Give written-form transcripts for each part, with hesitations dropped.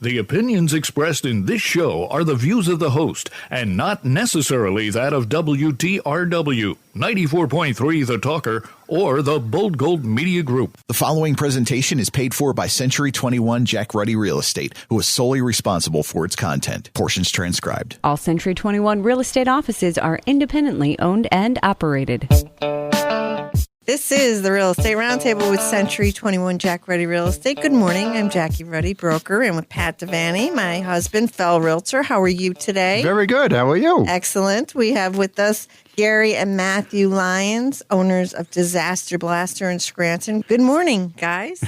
The opinions expressed in this show are the views of the host and not necessarily that of WTRW, 94.3 The Talker, or the Bold Gold Media Group. The following presentation is paid for by Century 21 Jack Ruddy Real Estate, who is solely responsible for its content. Portions transcribed. All Century 21 real estate offices are independently owned and operated. This is the Real Estate Roundtable with Century 21 Jack Ruddy Real Estate. Good morning. I'm Jackie Ruddy, broker, and with Pat Devaney, my husband, Fell Realtor. How are you today? Very good. How are you? Excellent. We have with us Gary and Matthew Lyons, owners of Disaster Blaster in Scranton. Good morning, guys.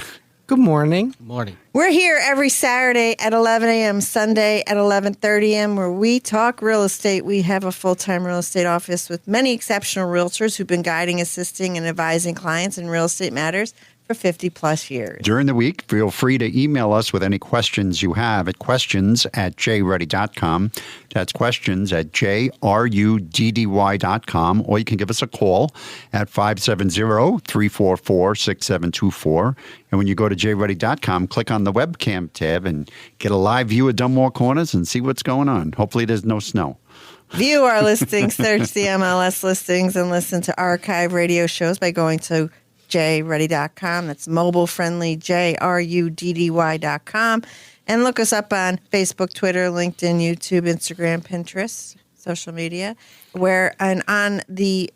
Good morning. Morning. We're here every Saturday at 11 a.m., Sunday at 11:30 a.m., where we talk real estate. We have a full-time real estate office with many exceptional realtors who've been guiding, assisting, and advising clients in real estate matters for 50-plus years. During the week, feel free to email us with any questions you have at questions@jruddy.com. That's questions@jruddy.com. Or you can give us a call at 570-344-6724. And when you go to jruddy.com, click on the webcam tab and get a live view of Dunmore Corners and see what's going on. Hopefully there's no snow. View our listings, search the MLS listings, and listen to archive radio shows by going to jruddy.com. That's mobile-friendly, jruddy.com. And look us up on Facebook, Twitter, LinkedIn, YouTube, Instagram, Pinterest, social media. And on the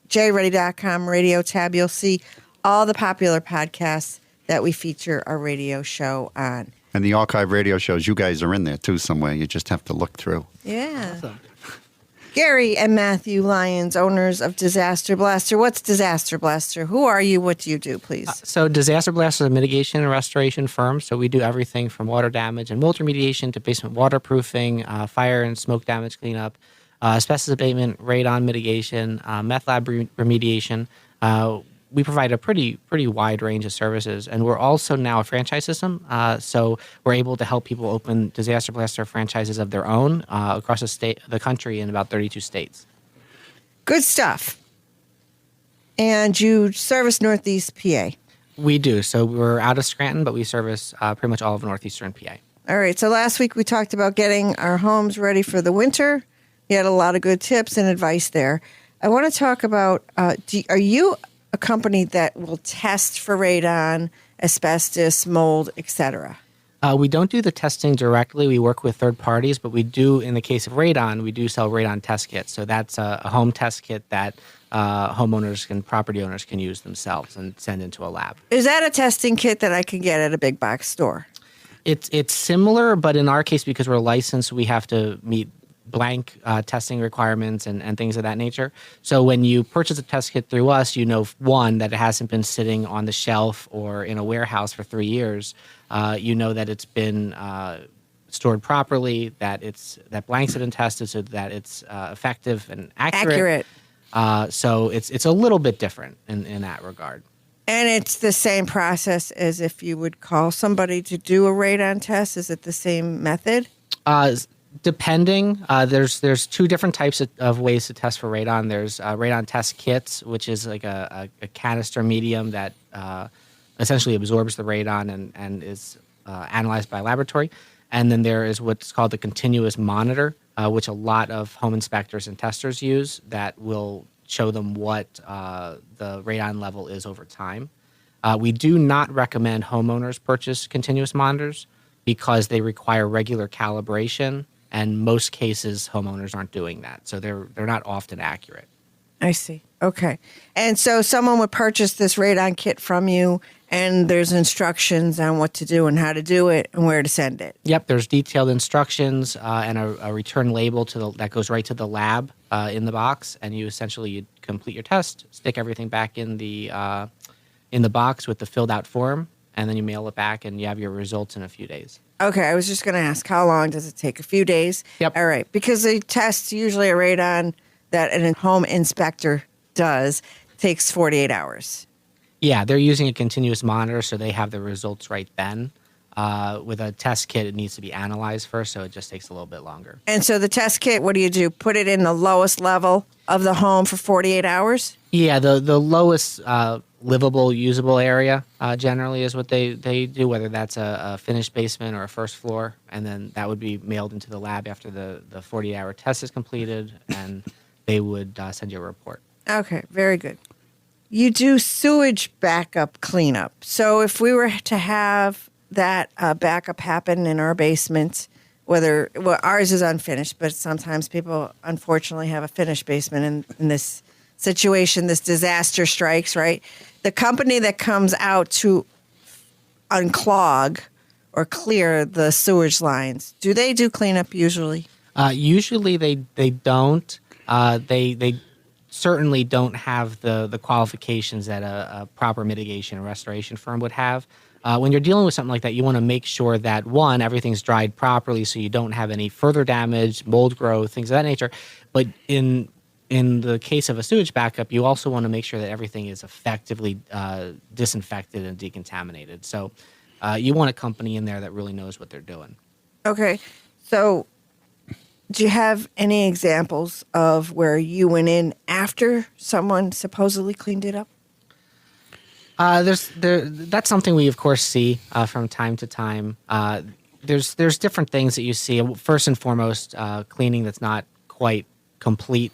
jruddy.com radio tab, you'll see all the popular podcasts that we feature our radio show on. And the archive radio shows, you guys are in there too somewhere. You just have to look through. Yeah. Awesome. Gary and Matthew Lyons, owners of Disaster Blaster. What's Disaster Blaster? Who are you? What do you do, please? So Disaster Blaster is a mitigation and restoration firm. So we do everything from water damage and mold remediation to basement waterproofing, fire and smoke damage cleanup, asbestos abatement, radon mitigation, meth lab remediation. We provide a pretty wide range of services, and we're also now a franchise system. So we're able to help people open Disaster Blaster franchises of their own across the country in about 32 states. Good stuff. And you service Northeast PA. We do. So we're out of Scranton, but we service pretty much all of northeastern PA. All right. So last week we talked about getting our homes ready for the winter. You had a lot of good tips and advice there. I want to talk about, are you a company that will test for radon, asbestos, mold, etc.? We don't do the testing directly. We work with third parties, but we do, in the case of radon, we do sell radon test kits. So that's a home test kit that homeowners and property owners can use themselves and send into a lab. Is that a testing kit that I can get at a big box store? It's similar, but in our case, because we're licensed, we have to meet blank testing requirements and things of that nature. So when you purchase a test kit through us, you know, one, that it hasn't been sitting on the shelf or in a warehouse for 3 years. You know that it's been stored properly, that blanks have been tested so that it's effective and accurate. So it's a little bit different in that regard. And it's the same process as if you would call somebody to do a radon test? Is it the same method? Depending, there's two different types of ways to test for radon. There's radon test kits, which is like a canister medium that essentially absorbs the radon and is analyzed by a laboratory. And then there is what's called the continuous monitor, which a lot of home inspectors and testers use that will show them what the radon level is over time. We do not recommend homeowners purchase continuous monitors because they require regular calibration. And most cases, homeowners aren't doing that. So they're not often accurate. I see. Okay. And so someone would purchase this radon kit from you, and there's instructions on what to do and how to do it and where to send it. Yep. There's detailed instructions and a return label that goes right to the lab in the box. And you complete your test, stick everything back in the box with the filled out form, and then you mail it back, and you have your results in a few days. Okay, I was just going to ask, how long does it take? A few days? Yep. All right, because the test, usually a radon that a home inspector does, takes 48 hours. Yeah, they're using a continuous monitor, so they have the results right then. With a test kit, it needs to be analyzed first, so it just takes a little bit longer. And so the test kit, what do? Put it in the lowest level of the home for 48 hours? Yeah, the lowest livable, usable area generally is what they do, whether that's a finished basement or a first floor, and then that would be mailed into the lab after the 48-hour test is completed, and they would send you a report. Okay, very good. You do sewage backup cleanup. So if we were to have that backup happen in our basement, ours is unfinished, but sometimes people unfortunately have a finished basement in this situation, this disaster strikes, right? The company that comes out to unclog or clear the sewage lines, do they do cleanup usually? Usually they don't. They certainly don't have the qualifications that a proper mitigation and restoration firm would have. When you're dealing with something like that, you want to make sure that, one, everything's dried properly so you don't have any further damage, mold growth, things of that nature. But in the case of a sewage backup, you also want to make sure that everything is effectively disinfected and decontaminated. So you want a company in there that really knows what they're doing. Okay. So do you have any examples of where you went in after someone supposedly cleaned it up? That's something we of course see from time to time. There's different things that you see. First and foremost, cleaning that's not quite complete.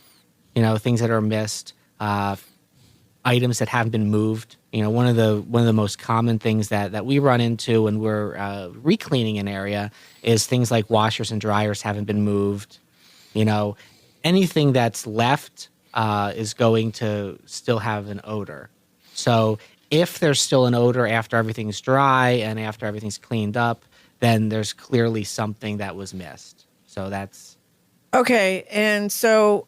Things that are missed, items that haven't been moved. One of the most common things that we run into when we're re-cleaning an area is things like washers and dryers haven't been moved. Anything that's left is going to still have an odor. So if there's still an odor after everything's dry and after everything's cleaned up, then there's clearly something that was missed. So that's okay. And so,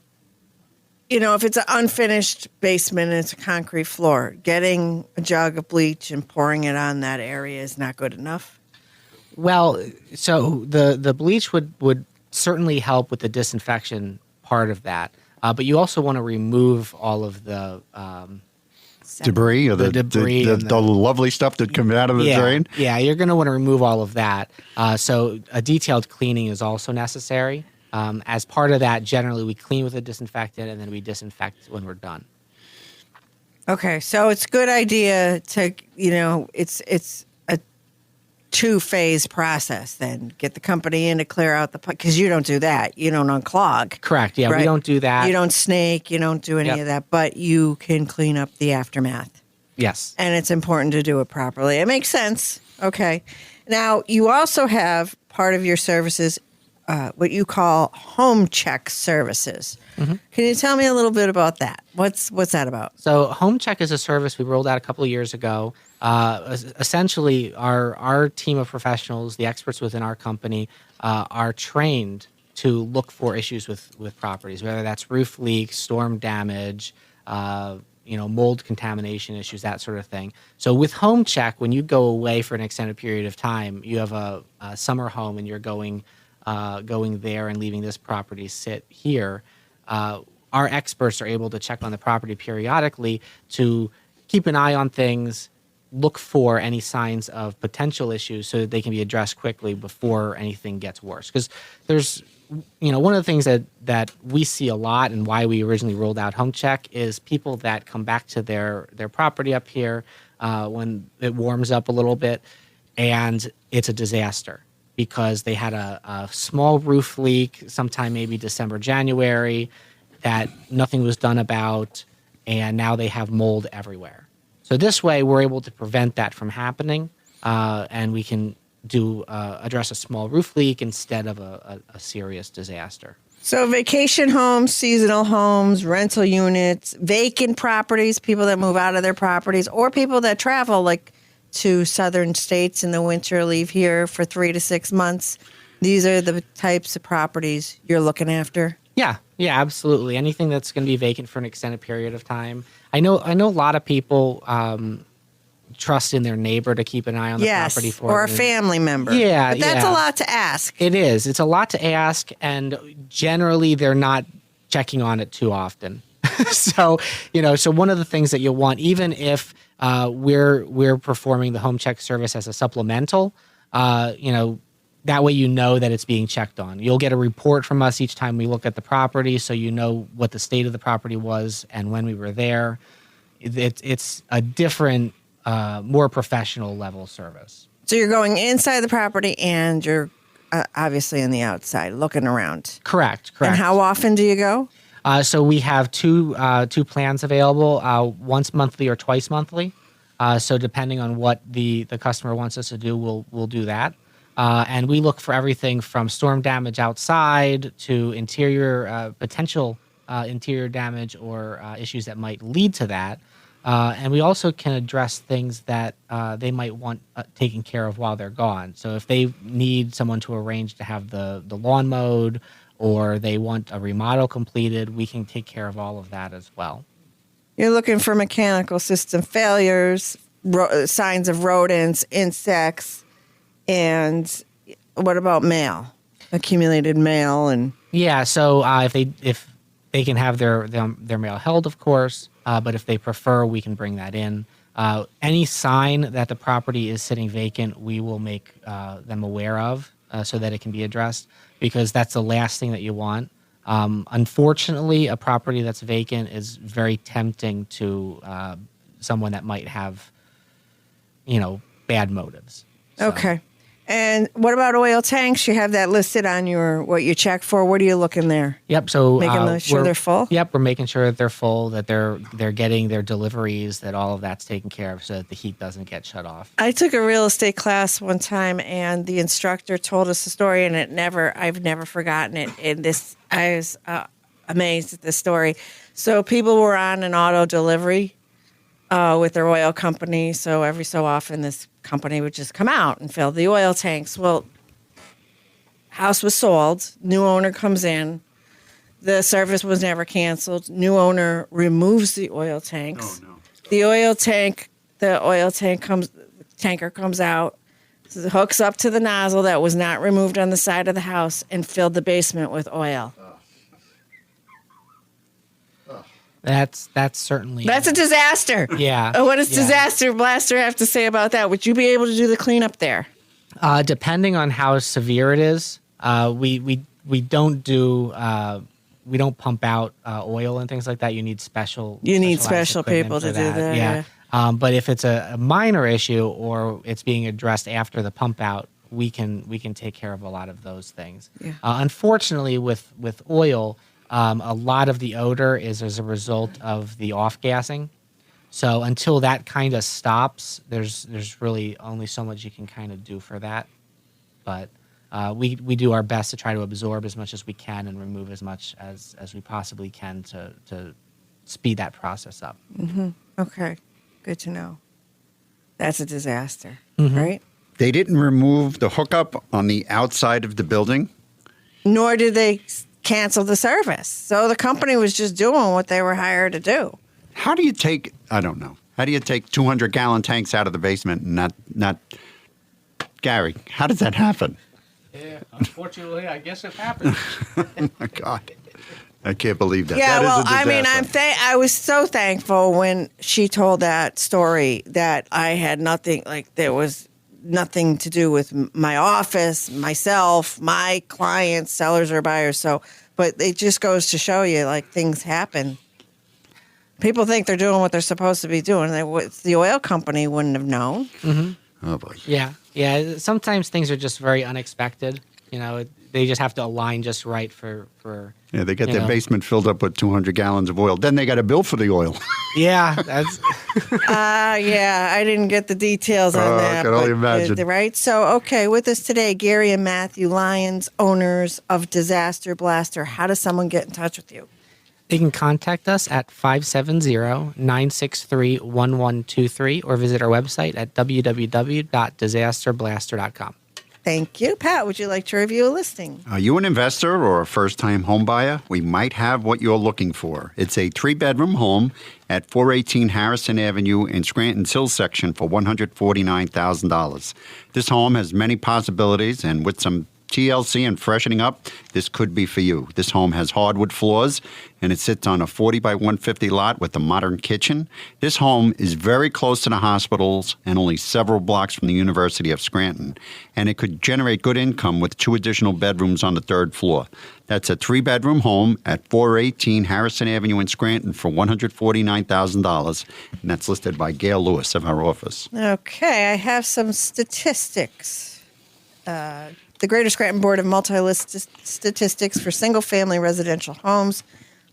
if it's an unfinished basement and it's a concrete floor, getting a jug of bleach and pouring it on that area is not good enough? Well, so the bleach would certainly help with the disinfection part of that. But you also want to remove all of the debris or the debris, the lovely stuff that comes out of the drain. Yeah, you're going to want to remove all of that. So a detailed cleaning is also necessary. As part of that, generally we clean with a disinfectant and then we disinfect when we're done. Okay, so it's a good idea to, it's a two-phase process then. Get the company in to clear out because you don't do that. You don't unclog. Correct, yeah, right? We don't do that. You don't snake, you don't do any of that, but you can clean up the aftermath. Yes. And it's important to do it properly. It makes sense. Okay. Now, you also have part of your services what you call home check services. Mm-hmm. Can you tell me a little bit about that? What's that about? So home check is a service we rolled out a couple of years ago. Essentially, our team of professionals, the experts within our company, are trained to look for issues with properties, whether that's roof leaks, storm damage, mold contamination issues, that sort of thing. So with home check, when you go away for an extended period of time, you have a summer home and you're going there and leaving this property sit here, our experts are able to check on the property periodically to keep an eye on things, look for any signs of potential issues so that they can be addressed quickly before anything gets worse. Because there's, one of the things that we see a lot and why we originally rolled out home check is people that come back to their property up here when it warms up a little bit and it's a disaster. Because they had a small roof leak sometime maybe December, January, that nothing was done about, and now they have mold everywhere. So this way, we're able to prevent that from happening, and we can address a small roof leak instead of a serious disaster. So vacation homes, seasonal homes, rental units, vacant properties, people that move out of their properties, or people that travel like to southern states in the winter, leave here for 3 to 6 months. These are the types of properties you're looking after? Yeah, absolutely. Anything that's going to be vacant for an extended period of time. I know a lot of people trust in their neighbor to keep an eye on the property for or them. A family member. Yeah, but that's a lot to ask. It is. It's a lot to ask, and generally they're not checking on it too often. So one of the things that you'll want, even if we're performing the home check service as a supplemental, that way you know that it's being checked on. You'll get a report from us each time we look at the property, so you know what the state of the property was and when we were there. It's a different, more professional level service. So you're going inside the property and you're obviously on the outside looking around. Correct. And how often do you go? So we have two plans available, once monthly or twice monthly. So depending on what the customer wants us to do, we'll do that. And we look for everything from storm damage outside to interior potential interior damage or issues that might lead to that. And we also can address things that they might want taken care of while they're gone. So if they need someone to arrange to have the lawn mowed or they want a remodel completed, we can take care of all of that as well. You're looking for mechanical system failures, signs of rodents, insects, and what about mail? Accumulated mail and So if they can have their mail held, of course, but if they prefer, we can bring that in. Any sign that the property is sitting vacant, we will make them aware of so that it can be addressed, because that's the last thing that you want. Unfortunately, a property that's vacant is very tempting to someone that might have, bad motives. So. Okay. And what about oil tanks? You have that listed on what you check for. What are you looking there? Yep. So making sure they're full. Yep, we're making sure that they're full, that they're getting their deliveries, that all of that's taken care of, so that the heat doesn't get shut off. I took a real estate class one time, and the instructor told us a story, and I've never forgotten it. And I was amazed at this story. So people were on an auto delivery with their oil company. So every so often, this company would just come out and fill the oil tanks. Well, house was sold. New owner comes in. The service was never canceled. New owner removes the oil tanks. Oh, no. The oil tanker comes out, hooks up to the nozzle that was not removed on the side of the house, and filled the basement with oil. That's certainly... That's a disaster. Yeah. What does Disaster Blaster have to say about that? Would you be able to do the cleanup there? Depending on how severe it is, we don't pump out oil and things like that. You need special people to do that. Yeah. But if it's a minor issue or it's being addressed after the pump out, we can take care of a lot of those things. Yeah. Unfortunately, with oil, a lot of the odor is as a result of the off-gassing. So until that kind of stops, there's really only so much you can kind of do for that. But we do our best to try to absorb as much as we can and remove as much as we possibly can to speed that process up. Mm-hmm. Okay, good to know. That's a disaster, right? They didn't remove the hookup on the outside of the building? Nor did they cancel the service. So the company was just doing what they were hired to do. How do you take 200-gallon tanks out of the basement and not Gary, how does that happen? Yeah, unfortunately, I guess it happened. Oh, my God. I can't believe that. Yeah, that well, is a disaster. I was so thankful when she told that story that I had nothing, there was nothing to do with my office, myself, my clients, sellers or buyers. So, but it just goes to show you, things happen. People think they're doing what they're supposed to be doing. The oil company wouldn't have known. Mm-hmm. Oh, boy. Yeah. Sometimes things are just very unexpected. They just have to align just right for Yeah, they get their basement filled up with 200 gallons of oil. Then they got a bill for the oil. Yeah, that's... I didn't get the details on that. I can only imagine. Right? So, okay, with us today, Gary and Matthew Lyons, owners of Disaster Blaster. How does someone get in touch with you? They can contact us at 570-963-1123 or visit our website at www.disasterblaster.com. Thank you. Pat, would you like to review a listing? Are you an investor or a first-time home buyer? We might have what you're looking for. It's a 3-bedroom home at 418 Harrison Avenue in Scranton's Hill section for $149,000. This home has many possibilities, and with some TLC and freshening up, this could be for you. This home has hardwood floors, and it sits on a 40 by 150 lot with a modern kitchen. This home is very close to the hospitals and only several blocks from the University of Scranton, and it could generate good income with 2 additional bedrooms on the 3rd floor. That's a 3-bedroom home at 418 Harrison Avenue in Scranton for $149,000, and that's listed by Gail Lewis of our office. Okay, I have some statistics. The Greater Scranton Board of Multi-List Statistics for single-family residential homes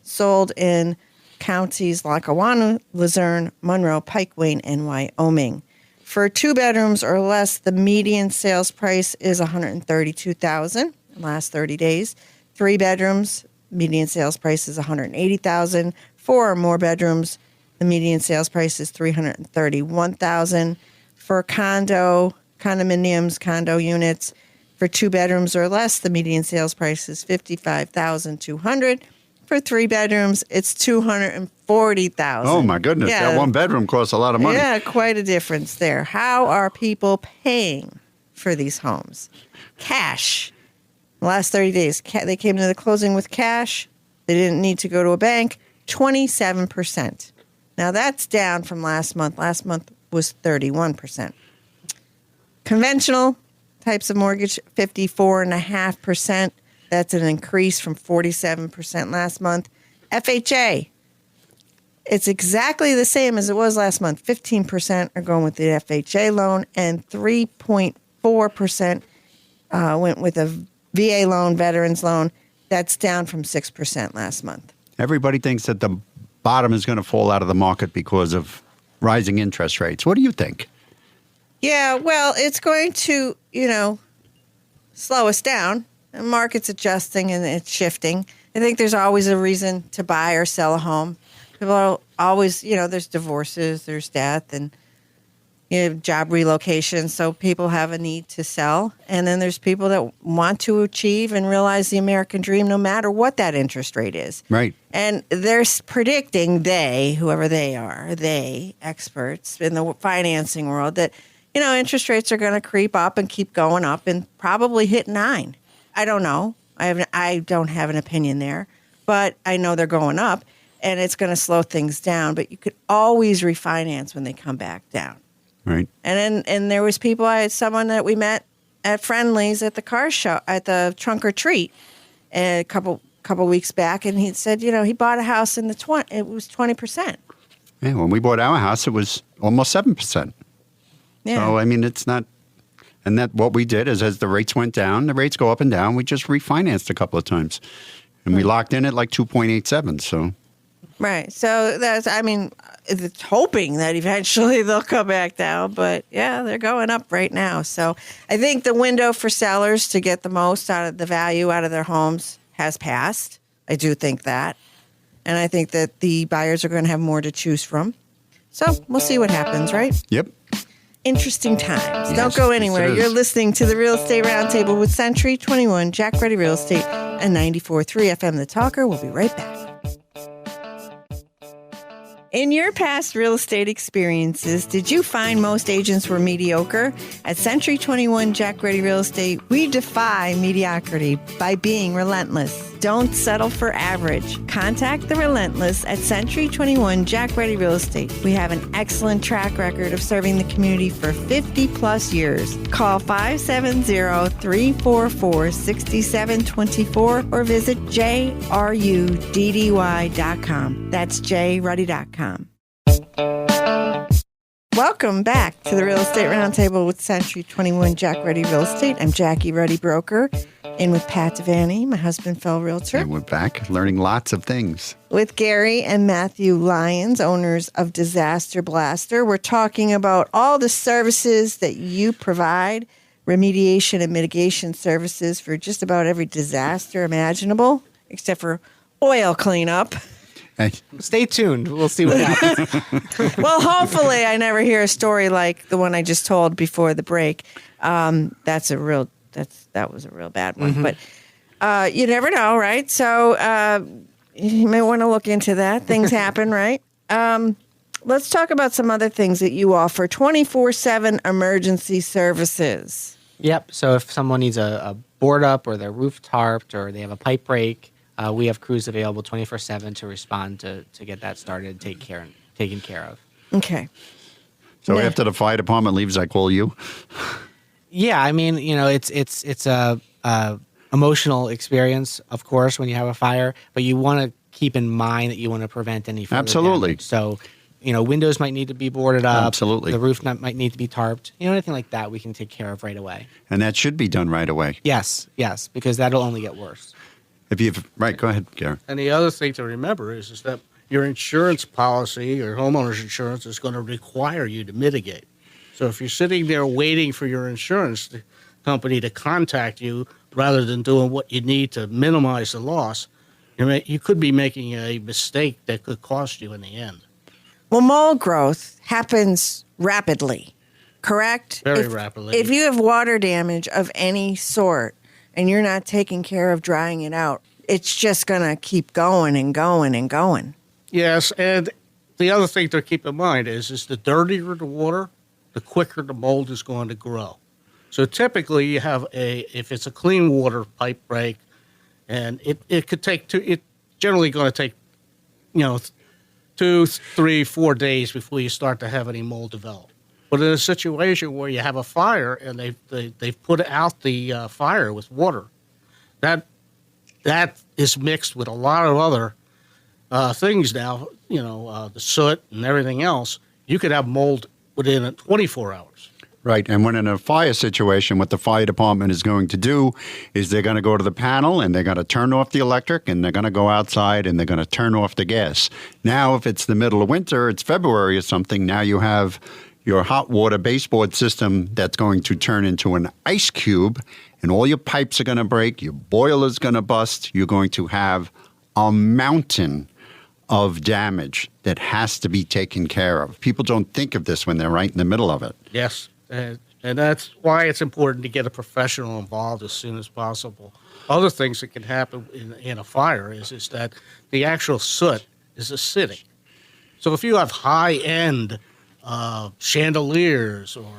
sold in counties Lackawanna, Luzerne, Monroe, Pike, Wayne, and Wyoming. For 2 bedrooms or less, the median sales price is $132,000 in the last 30 days. 3 bedrooms, median sales price is $180,000. 4 or more bedrooms, the median sales price is $331,000. For condominiums, condo units, for 2 bedrooms or less, the median sales price is $55,200. For 3 bedrooms, it's $240,000. Oh, my goodness. Yeah. That 1 bedroom costs a lot of money. Yeah, quite a difference there. How are people paying for these homes? Cash. The last 30 days, they came to the closing with cash. They didn't need to go to a bank. 27%. Now, that's down from last month. Last month was 31%. Conventional types of mortgage, 54.5%. That's an increase from 47% last month. FHA, it's exactly the same as it was last month. 15% are going with the FHA loan, and 3.4% went with a VA loan, veterans loan. That's down from 6% last month. Everybody thinks that the bottom is going to fall out of the market because of rising interest rates. What do you think? Yeah, well, it's going to, slow us down. The market's adjusting and it's shifting. I think there's always a reason to buy or sell a home. People are always, there's divorces, there's death, and job relocation. So people have a need to sell. And then there's people that want to achieve and realize the American dream no matter what that interest rate is. Right. And they're predicting, whoever they are, experts in the financing world, that, interest rates are going to creep up and keep going up and probably hit 9. I don't know. I don't have an opinion there, but I know they're going up, and it's going to slow things down. But you could always refinance when they come back down. Right. And there was people. I had someone that we met at Friendly's at the car show at the Trunk or Treat a couple weeks back, and he said, he bought a house in it was 20%. Yeah, when we bought our house, it was almost 7%. Yeah. So it's not. And that what we did is as the rates went down, the rates go up and down. We just refinanced a couple of times. And we locked in at like 2.87. So right. So it's hoping that eventually they'll come back down. But yeah, they're going up right now. So I think the window for sellers to get the most out of the value out of their homes has passed. I do think that. And I think that the buyers are going to have more to choose from. So we'll see what happens, right? Yep. Interesting times. Yes, Don't go anywhere. yes, it is. You're listening to the Real Estate Roundtable with Century 21, Jack Ready Real Estate, and 94.3 FM The Talker. We'll be right back. In your past real estate experiences, did you find most agents were mediocre? At Century 21 Jack Ready Real Estate, we defy mediocrity by being relentless. Don't settle for average. Contact the Relentless at Century 21 Jack Ready Real Estate. We have an excellent track record of serving the community for 50 plus years. Call 570-344-6724 or visit jruddy.com. That's jruddy.com. Welcome back to the Real Estate Roundtable with Century 21 Jack Ready Real Estate. I'm Jackie Ruddy, broker, in with Pat Devaney, my husband, fellow realtor. And we're back learning lots of things. With Gary and Matthew Lyons, owners of Disaster Blaster. We're talking about all the services that you provide, remediation and mitigation services for just about every disaster imaginable, except for oil cleanup. Stay tuned. We'll see what happens. Well, hopefully I never hear a story like the one I just told before the break. That was a real bad one. Mm-hmm. But you never know, right? So you may want to look into that. Things happen, right? Let's talk about some other things that you offer. 24/7 emergency services. Yep. So if someone needs a board up or their roof tarped or they have a pipe break, we have crews available 24/7 to respond to get that started, taken care of. Okay. So Yeah. after the fire department leaves, I call you. Yeah, I mean, it's a emotional experience, of course, when you have a fire, but you want to keep in mind that you want to prevent any further Absolutely. damage. So, windows might need to be boarded up. Absolutely. The roof might need to be tarped. Anything like that we can take care of right away. And that should be done right away. Yes, because that'll only get worse. Right, go ahead, Gary. And the other thing to remember is that your insurance policy, your homeowner's insurance, is going to require you to mitigate. So if you're sitting there waiting for your insurance company to contact you rather than doing what you need to minimize the loss, you could be making a mistake that could cost you in the end. Well, mold growth happens rapidly, correct? Very rapidly. If you have water damage of any sort and you're not taking care of drying it out, it's just going to keep going and going and going. Yes, and the other thing to keep in mind is the dirtier the water, the quicker the mold is going to grow. So typically you have if it's a clean water pipe break, and it could take it's generally going to take, 2, 3, 4 days before you start to have any mold develop. But in a situation where you have a fire and they've put out the fire with water, that is mixed with a lot of other things now, the soot and everything else, you could have mold within 24 hours. Right, and when in a fire situation, what the fire department is going to do is they're going to go to the panel and they're going to turn off the electric and they're going to go outside and they're going to turn off the gas. Now, if it's the middle of winter, it's February or something, now you have your hot water baseboard system that's going to turn into an ice cube and all your pipes are going to break, your boiler's going to bust, you're going to have a mountain of damage that has to be taken care of. People don't think of this when they're right in the middle of it. Yes, and that's why it's important to get a professional involved as soon as possible. Other things that can happen in a fire is that the actual soot is acidic. So if you have high-end chandeliers or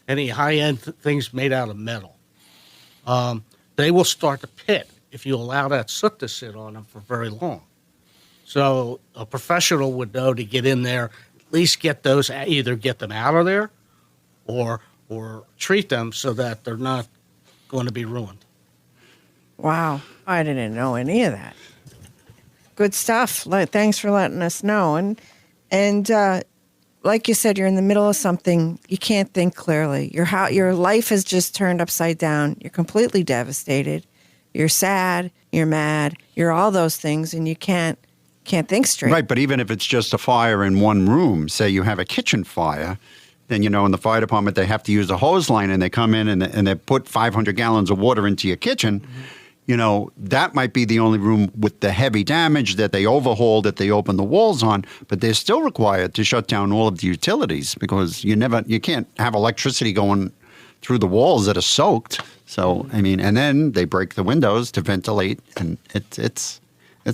any high-end things made out of metal, they will start to pit if you allow that soot to sit on them for very long. So a professional would know to get in there, at least either get them out of there or treat them so that they're not going to be ruined. Wow. I didn't know any of that. Good stuff. Thanks for letting us know. And like you said, you're in the middle of something. You can't think clearly. Your life has just turned upside down. You're completely devastated. You're sad. You're mad. You're all those things, and you can't think straight. Right, but even if it's just a fire in one room, say you have a kitchen fire, then, in the fire department, they have to use a hose line and they come in and they put 500 gallons of water into your kitchen. Mm-hmm. That might be the only room with the heavy damage that they overhaul, that they open the walls on, but they're still required to shut down all of the utilities because you can't have electricity going through the walls that are soaked. So, and then they break the windows to ventilate, and it's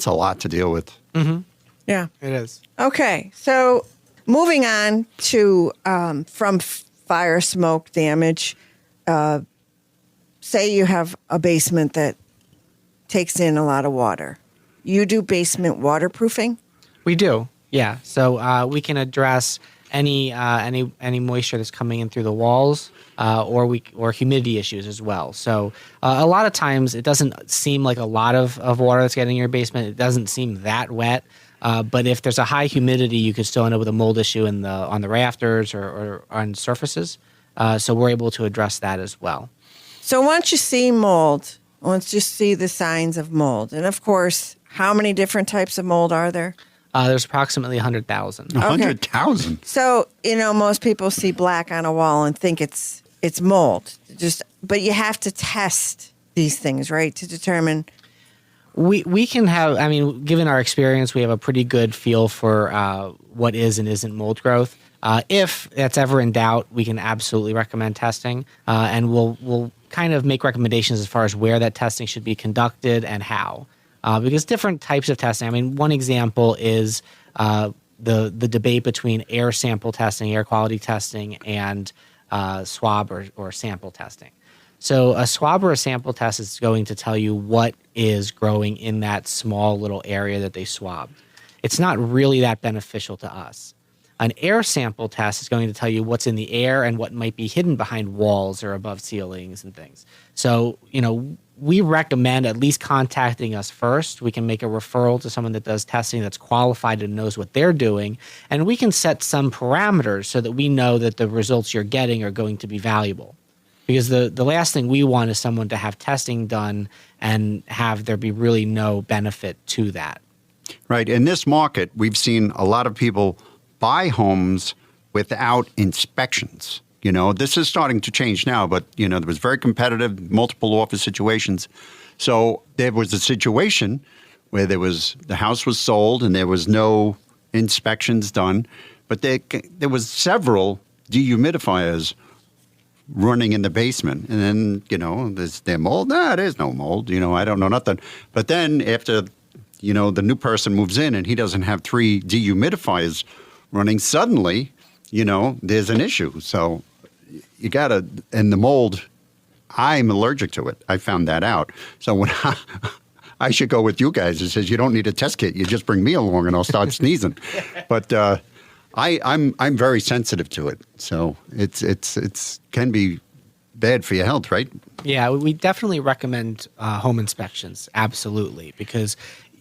a lot to deal with. Mm-hmm. Yeah. It is. Okay, so moving on to from fire smoke damage, say you have a basement that takes in a lot of water. You do basement waterproofing? We do, yeah. So we can address any moisture that's coming in through the walls, or humidity issues as well. So a lot of times it doesn't seem like a lot of water that's getting in your basement. It doesn't seem that wet. But if there's a high humidity, you could still end up with a mold issue on the rafters or on surfaces. So we're able to address that as well. So once you see mold, once you see the signs of mold, and of course, how many different types of mold are there? There's approximately 100,000. 100,000? So, most people see black on a wall and think it's mold. But you have to test these things, right, to determine. We can have, given our experience, we have a pretty good feel for what is and isn't mold growth. If that's ever in doubt, we can absolutely recommend testing, and we'll kind of make recommendations as far as where that testing should be conducted and how. Because different types of testing, one example is the debate between air sample testing, air quality testing, and swab or sample testing. So a swab or a sample test is going to tell you what is growing in that small little area that they swabbed. It's not really that beneficial to us. An air sample test is going to tell you what's in the air and what might be hidden behind walls or above ceilings and things. So, we recommend at least contacting us first. We can make a referral to someone that does testing that's qualified and knows what they're doing. And we can set some parameters so that we know that the results you're getting are going to be valuable. Because the last thing we want is someone to have testing done and have there be really no benefit to that. Right. In this market, we've seen a lot of people buy homes without inspections. This is starting to change now, but, there was very competitive, multiple offer situations. So there was a situation where the house was sold and there was no inspections done, but there was several dehumidifiers running in the basement. And then, is there mold? No, there's no mold. I don't know nothing. But then after, the new person moves in and he doesn't have 3 dehumidifiers running, suddenly, there's an issue. So you got to, and the mold, I'm allergic to it. I found that out. So when I should go with you guys, it says you don't need a test kit. You just bring me along and I'll start sneezing. But I'm very sensitive to it. So it's can be bad for your health, right? Yeah, we definitely recommend home inspections. Absolutely. Because,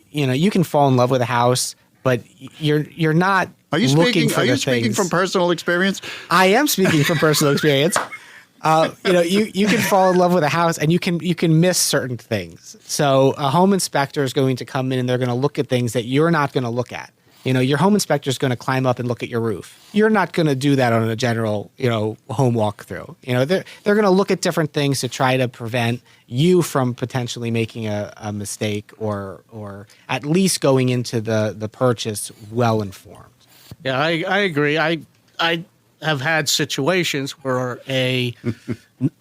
you can fall in love with a house, but you're not Are you looking speaking? for Are you the speaking things. from personal experience? I am speaking from personal experience. You can fall in love with a house and you can miss certain things. So a home inspector is going to come in and they're going to look at things that you're not going to look at. Your home inspector is going to climb up and look at your roof. You're not going to do that on a general, home walkthrough. They're going to look at different things to try to prevent you from potentially making a mistake or at least going into the purchase well informed. Yeah, I agree. I have had situations where a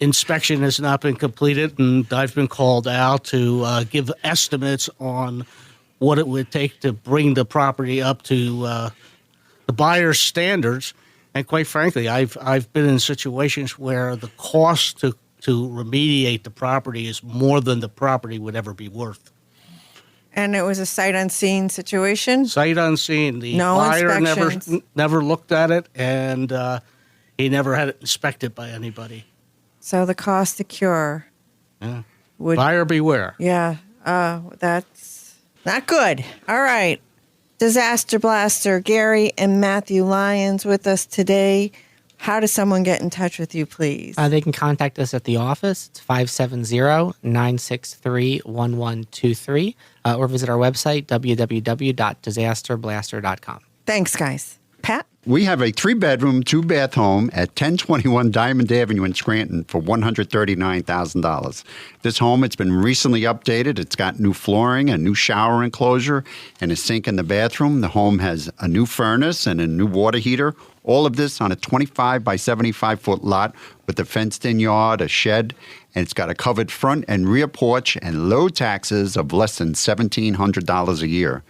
inspection has not been completed, and I've been called out to give estimates on what it would take to bring the property up to the buyer's standards. And quite frankly, I've been in situations where the cost to remediate the property is more than the property would ever be worth. And it was a sight unseen situation? Sight unseen. The No buyer inspections. never looked at it, and he never had it inspected by anybody. So the cost to cure Yeah. would... Buyer beware. Yeah, that's not good. All right. Disaster Blaster, Gary and Matthew Lyons with us today. How does someone get in touch with you, please? They can contact us at the office. It's 570-963-1123 or visit our website, www.disasterblaster.com. Thanks, guys. Pat? We have a 3-bedroom, 2-bath home at 1021 Diamond Avenue in Scranton for $139,000. This home, it's been recently updated. It's got new flooring, a new shower enclosure, and a sink in the bathroom. The home has a new furnace and a new water heater. All of this on a 25 by 75-foot lot with a fenced-in yard, a shed, and it's got a covered front and rear porch and low taxes of less than $1,700 a year.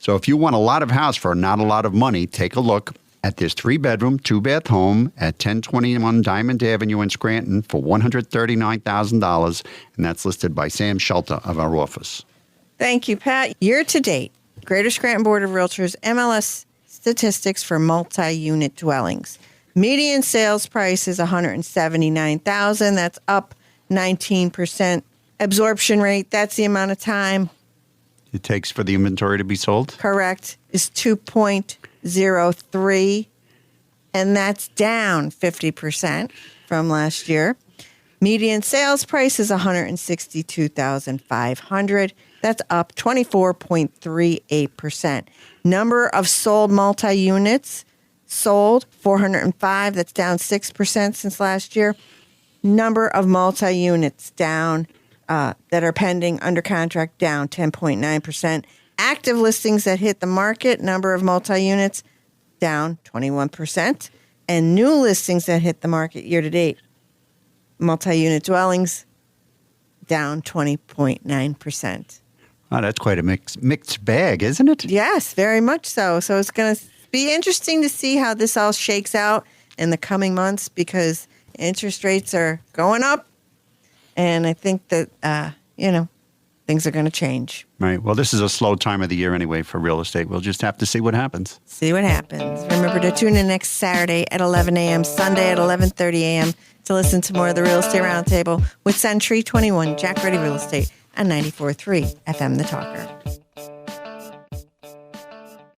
So if you want a lot of house for not a lot of money, take a look at this 3-bedroom, 2-bath home at 1021 Diamond Avenue in Scranton for $139,000, and that's listed by Sam Shelter of our office. Thank you, Pat. Year to date, Greater Scranton Board of Realtors MLS statistics for multi-unit dwellings. Median sales price is $179,000. That's up 19%. Absorption rate, that's the amount of time It takes for the inventory to be sold? correct, is 2.03, and that's down 50% from last year. Median sales price is $162,500. That's up 24.38%. Number of sold multi-units sold 405. That's down 6% since last year. Number of multi-units down that are pending under contract down 10.9%. Active listings that hit the market, number of multi-units down 21%. And new listings that hit the market year to date, multi-unit dwellings down 20.9%. Oh, that's quite a mixed bag, isn't it? Yes, very much so. So it's going to be interesting to see how this all shakes out in the coming months because interest rates are going up And I think that, things are going to change. Right. Well, this is a slow time of the year anyway for real estate. We'll just have to see what happens. See what happens. Remember to tune in next Saturday at 11 a.m., Sunday at 11:30 a.m. to listen to more of the Real Estate Roundtable with Century 21 Jack Ready Real Estate on 94.3 FM The Talker.